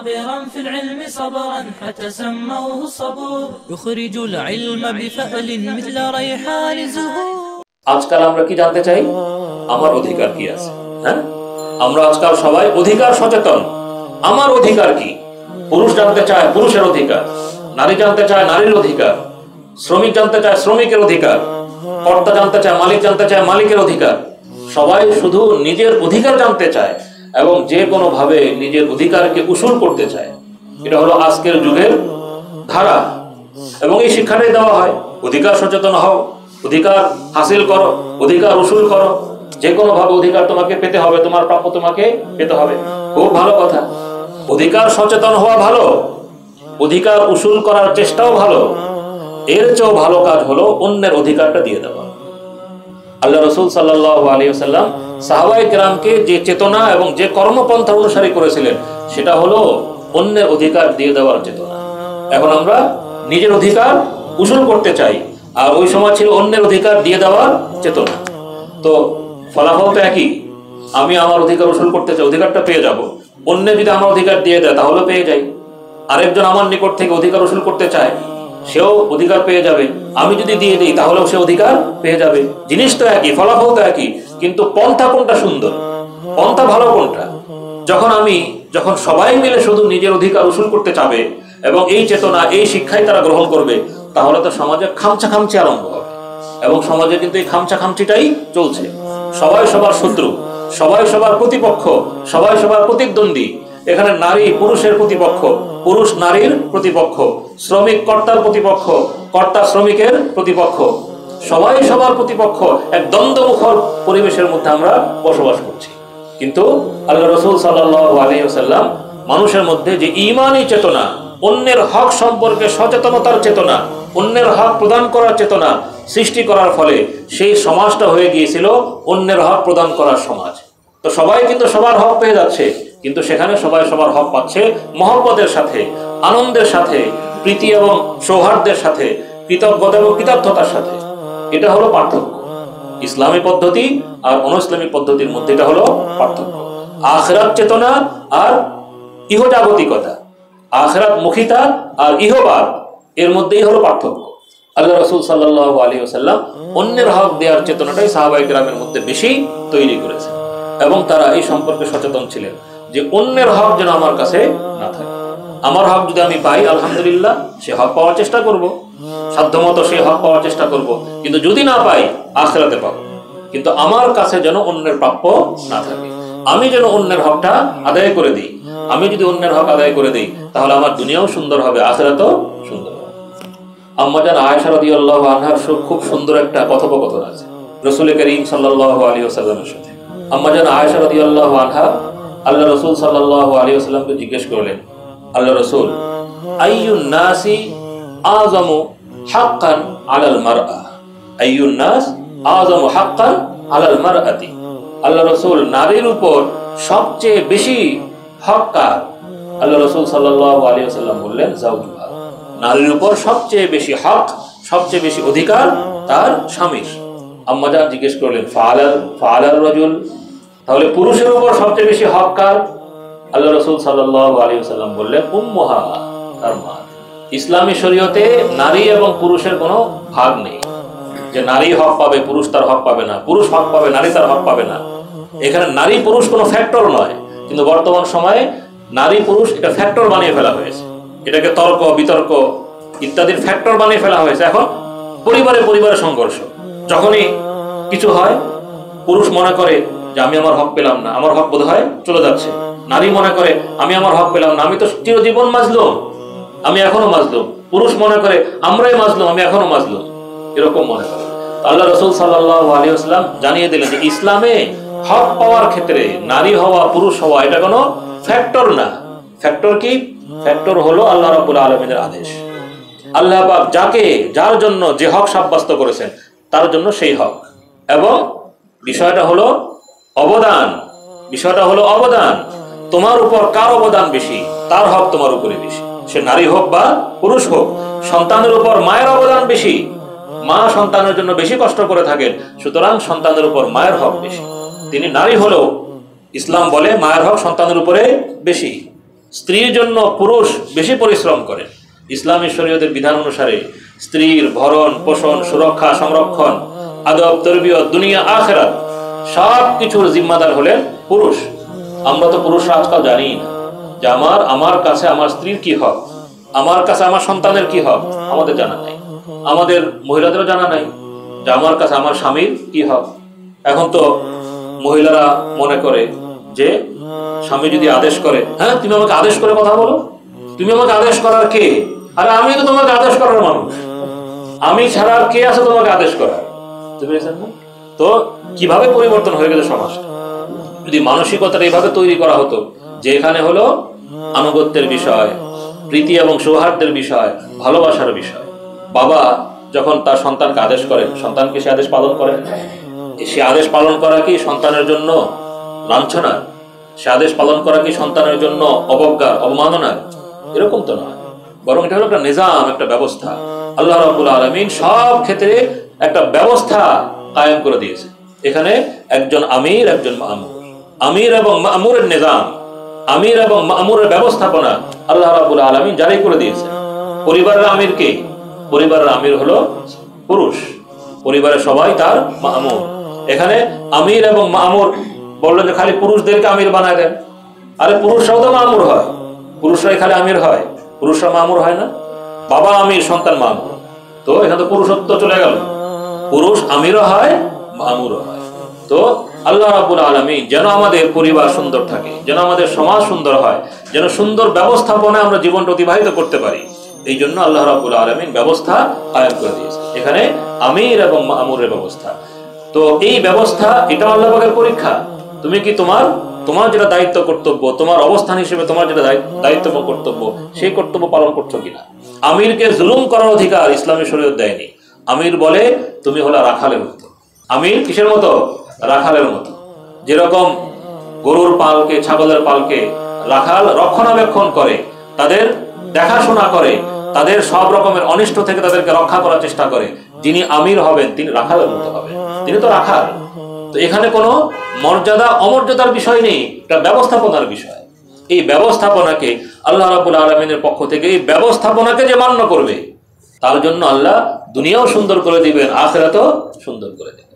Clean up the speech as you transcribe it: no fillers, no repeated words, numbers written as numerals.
صابرا في العلم صبرا حتى سموه الصبور يخرج العلم بفأل مثل ريحان الزهور আজকাল আমরা কি জানতে চাই? আমার অধিকার কি আছে? হ্যাঁ, আমরা আজকাল সবাই অধিকার সচেতন। আমার অধিকার কি? পুরুষ জানতে চায় পুরুষের অধিকার, নারী জানতে চায় নারীর অধিকার, শ্রমিক জানতে চায় শ্রমিকের অধিকার, কর্তা জানতে চায় মালিক জানতে চায় মালিকের অধিকার। সবাই শুধু নিজের অধিকার জানতে চায় এবং যে কোনো ভাবে নিজের অধিকারকে উসুল করতে চায়। এটা হলো আজকের যুগের ধারা এবং এই শিক্ষাটাই দেওয়া হয়, অধিকার সচেতন হও, অধিকার হাসিল করো, অধিকার উসুল করো, যে কোনো ভাবে অধিকার তোমাকে পেতে হবে, তোমার প্রাপ্য তোমাকে পেতে হবে। খুব ভালো কথা, অধিকার সচেতন হওয়া ভালো, অধিকার উসুল করার চেষ্টাও ভালো। এর চেয়েও ভালো কাজ হলো অন্যের অধিকারটা দিয়ে দেওয়া। আল্লাহ রাসূল সাল্লাল্লাহু আলাইহি ওয়াসাল্লাম সাহাবায়ে কেরামকে যে চেতনা এবং যে কর্মপন্থা অনুসারী করেছিলেন সেটা হলো অন্যের অধিকার দিয়ে দেওয়ার চেতনা। এখন আমরা নিজের অধিকার উসুল করতে চাই, আর ওই সময় ছিল অন্যের অধিকার দিয়ে দেওয়ার চেতনা। তো ফলাফল তো একই, আমি আমার অধিকার উসুল করতে চাই, অধিকারটা পেয়ে যাব। অন্য যদি আমার অধিকার দিয়ে দেয় তাহলে পেয়ে যাই। আরেকজন আমার নিকট থেকে অধিকার উসুল করতে চায়, সেও অধিকার পেয়ে যাবে। আমি যদি দিয়ে দিই তাহলেও সে অধিকার পেয়ে যাবে। জিনিস তো একই, ফলাফল তো একই, কিন্তু পন্থা কোনটা সুন্দর, পন্থা ভালো কোনটা? যখন সবাই মিলে শুধু নিজের অধিকার উসুল করতে চাবে এবং এই চেতনা এই শিক্ষাই তারা গ্রহণ করবে, তাহলে তো সমাজে খামচাখামচি আরম্ভ হবে। এবং সমাজে কিন্তু এই খামচাখামচিটাই চলছে। সবাই সবার শত্রু, সবাই সবার প্রতিপক্ষ, সবাই সবার প্রতিদ্বন্দ্বী। এখানে নারী পুরুষের প্রতিপক্ষ, পুরুষ নারীর প্রতিপক্ষ, শ্রমিক কর্তার প্রতিপক্ষ, কর্তা শ্রমিকের প্রতিপক্ষ, সবাই সবার প্রতিপক্ষ। এক দ্বন্দ্বমুখর পরিবেশের মধ্যে আমরা বসবাস করছি। কিন্তু আল্লাহ রাসূল সাল্লাল্লাহু আলাইহি ওয়াসাল্লাম মানুষের মধ্যে যে ঈমানী চেতনা, অন্যের হক সম্পর্কে সচেতনতার চেতনা, অন্যের হক প্রদান করার চেতনা সৃষ্টি করার ফলে সেই সমাজটা হয়ে গিয়েছিল অন্যের হক প্রদান করার সমাজ। তো সবাই কিন্তু সবার হক পেয়ে যাচ্ছে, কিন্তু সেখানে সবাই সবার হক পাচ্ছে মহব্বতের সাথে, আনন্দের সাথে, প্রীতি এবং সৌহার্দ্যের সাথে, কৃতজ্ঞতা এবং কৃতার্থতার সাথে। এটা হলো পার্থক্য। ইসলামী পদ্ধতি আর অনইসলামী পদ্ধতির মধ্যে এটা হলো পার্থক্য। আখিরাত চেতনা আর ইহজাগতিকতা, আখিরাত মুখিতা আর ইহবাদ, এর মধ্যেই হলো পার্থক্য। আল্লাহ রাসূল সাল্লাল্লাহু আলাইহি ওয়াসাল্লাম অন্যের হক দেওয়ার চেতনাটাই সাহাবায়ে কেরামের মধ্যে বেশি তৈরি করেছেন এবং তারা এই সম্পর্কে সচেতন ছিলেন যে অন্যের হক যেন আমার কাছে না থাকে। আমার হক যদি আমি পাই আলহামদুলিল্লাহ, সে হক পাওয়ার চেষ্টা করব, সাধ্যমতো সে হক পাওয়ার চেষ্টা করব, কিন্তু যদি না পাই আখিরাতে পাবো। কিন্তু আমার কাছে যেন অন্যের প্রাপ্য না থাকে, আমি যেন অন্যের হকটা আদায় করে দিই। আমি যদি অন্যের হক আদায় করে দিই তাহলে আমার দুনিয়াও সুন্দর হবে, আখিরাতও সুন্দর হবে। আম্মা জান আয়েশা রাদিয়াল্লাহু আনহার খুব সুন্দর একটা কথোপকথন আছে রাসূল করিম সাল্লাল্লাহু আলাইহি ওয়াসাল্লামের সাথে। আম্মা জান আয়েশা রাদিয়াল্লাহু আনহা আল্লাহ রাসূল সাল্লাল্লাহু আলাইহি ওয়াসাল্লামকে জিজ্ঞেস করলেন, আল্লাহ রাসূল, আইয়ুন নাসি আযামু হাক্কান আলাল মারআ, আইয়ুন নাস আযামু হাক্কান আলাল মারআতি। আল্লাহ রাসূল, নারীর উপর সবচেয়ে বেশি হক কার? আল্লাহ রাসূল সাল্লাল্লাহু আলাইহি ওয়াসাল্লাম বললেন, যাওজুহা। নারীর উপর সবচেয়ে বেশি হক, সবচেয়ে বেশি অধিকার তার স্বামীর। আম্মা জান জিজ্ঞেস করলেন, ফাআলার রাজুল, তাহলে পুরুষের উপর সবচেয়ে বেশি হক কার? আল্লাহ রাসূল সাল্লাল্লাহু আলাইহি ওয়াসাল্লাম বললেন, উম্মুহা, তার মা। ইসলামী শরীয়তে নারী এবং পুরুষের কোনো ভাগ নেই যে নারী হক পাবে পুরুষ তার হক পাবে না, পুরুষ হক পাবে নারী তার হক পাবে না। এখানে নারী পুরুষ কোনো ফ্যাক্টর নয়, কিন্তু বর্তমান সময়ে নারী পুরুষ এটা ফ্যাক্টর বানিয়ে ফেলা হয়েছে। এটাকে তর্ক বিতর্ক ইত্যাদির ফ্যাক্টর বানিয়ে ফেলা হয়েছে। এখন পরিবারে সংঘর্ষ, যখনই কিছু হয় পুরুষ মনে করে যে আমি আমার হক পেলাম না, আমার হক বোধহয় চলে যাচ্ছে। নারী মনে করে আমি আমার হক পেলাম না, আমি তো চিরজীবন মাজলুম, আমি এখনো মাজলুম। পুরুষ মনে করে আমরাই মাজলুম, আমি এখনো মাজলুম, এরকম মনে করে। আল্লাহ রাসূল সাল্লাল্লাহু আলাইহি ওয়াসাল্লাম জানিয়ে দিলেন যে ইসলামে হক পাওয়ার ক্ষেত্রে নারী হওয়া পুরুষ হওয়া এটা কোনো ফ্যাক্টর না। ফ্যাক্টর কি? ফ্যাক্টর হলো আল্লাহ রাব্বুল আলামিনের আদেশ। আল্লাহ পাক যার জন্য যে হক সাব্যস্ত করেছেন তার জন্য সেই হক। এবং বিষয়টা হলো অবদান। তোমার উপর কার অবদান বেশি, তার হক তোমার উপরে বেশি, সে নারী হোক বা পুরুষ হোক। সন্তানের উপর মায়ের অবদান বেশি, মা সন্তানের জন্য বেশি কষ্ট করে থাকেন, সুতরাং সন্তানের উপর মায়ের হক বেশি। তিনি নারী হলেও ইসলাম বলে মায়ের হক সন্তানের উপরে বেশি। স্ত্রীর জন্য পুরুষ বেশি পরিশ্রম করেন। ইসলামী শরীয়তের বিধান অনুসারে স্ত্রীর ভরণ পোষণ, সুরক্ষা, সংরক্ষণ, আদব, তরবিয়ত, দুনিয়া আখিরাত সব কিছুর জিম্মাদার হলেন পুরুষ। আমরা তো পুরুষরা আজকাল জানি না যে আমার কাছে আমার স্ত্রীর কি হক, আমার কাছে আমার সন্তানের কি হক, আমাদের জানা নাই। আমাদের মহিলাদেরও জানা নাই যে আমার কাছে আমার স্বামীর কি হক। এখন তো মহিলারা মনে করে যে স্বামী যদি আদেশ করে, হ্যাঁ তুমি আমাকে আদেশ করে কথা বলো, তুমি আমাকে আদেশ করার কে? আরে আমি তো তোমাকে আদেশ করার মানুষ, আমি ছাড়া আর কে আছে তোমাকে আদেশ করার? তো কিভাবে পরিবর্তন হয়ে গেছে সমাজ। যদি মানসিকতাটা এইভাবে তৈরি করা হতো যে এখানে হলো আনুগত্যের বিষয়, প্রীতি এবং সৌহার্দ্যের বিষয়, ভালোবাসার বিষয়। বাবা যখন তার সন্তানকে আদেশ করেন, সন্তানকে সে আদেশ পালন করেন। সে আদেশ পালন করা কি সন্তানের জন্য লাঞ্ছনা? সে আদেশ পালন করা কি সন্তানের জন্য অবজ্ঞা, অবমাননা? এরকম তো নয়, বরং এটা হলো একটা নিজাম, একটা ব্যবস্থা। আল্লাহ রাব্বুল আলামিন সব ক্ষেত্রে একটা ব্যবস্থা কায়েম করে দিয়েছে। এখানে একজন আমির, একজন মামুর। আমির এবং মামুরের নিজাম, আমির এবং মামুরের ব্যবস্থাপনা আল্লাহ রাব্বুল আলামিন জারি করে দিয়েছেন। পরিবারের আমির কে? পরিবারের আমির হলো পুরুষ, পরিবারের সবাই তার মামুর। এখানে আমির এবং মামুর বললেন যে খালি পুরুষদেরকে আমির বানায় দেন। আরে পুরুষরাও তো মামুর হয়, পুরুষরাই খালি আমির হয়, পুরুষরা মামুর হয় না? বাবা আমির, সন্তান মামুর। তো এখানে তো পুরুষত্ব চলে গেল, পুরুষ আমিরও হয়, মামুরও হয়। তো আল্লাহ রাব্বুল আলামিন যেন আমাদের পরিবার সুন্দর থাকে, যেন আমাদের সমাজ সুন্দর হয়, যেন সুন্দর ব্যবস্থাপনায় আমরা জীবনটা অতিবাহিত করতে পারি, এই জন্য আল্লাহ রাব্বুল আলামিন ব্যবস্থা কায়েম করে দিয়েছে। এখানে আমির এবং মামুরের ব্যবস্থা। তো এই ব্যবস্থা, এটা আল্লাহ পাকের পরীক্ষা। তুমি কি তোমার যেটা দায়িত্ব কর্তব্য, তোমার অবস্থান হিসেবে তোমার যেটা দায়িত্ব কর্তব্য, সেই কর্তব্য পালন করছো কিনা? আমিরকে জুলুম করার অধিকার ইসলামী শরীয়ত দেয়নি। আমির বলে তুমি হলো রাখালের মতো। আমির কিসের মতো? রাখালের মতো। যেরকম গরুর পালকে, ছাগলের পালকে রাখাল রক্ষণাবেক্ষণ করে, তাদের দেখাশোনা করে, তাদের সব রকমের অনিষ্ট থেকে তাদেরকে রক্ষা করার চেষ্টা করে, যিনি আমির হবেন তিনি রাখালের মতো হবেন, তিনি তো রাখাল। তো এখানে কোনো মর্যাদা অমর্যাদার বিষয় নেই, এটা ব্যবস্থাপনার বিষয়। এই ব্যবস্থাপনাকে আল্লাহ রাব্বুল আলামিনের পক্ষ থেকে, এই ব্যবস্থাপনাকে যে মান্য করবে তার জন্য আল্লাহ দুনিয়াও সুন্দর করে দিবেন, আখিরাতও সুন্দর করে দিবেন।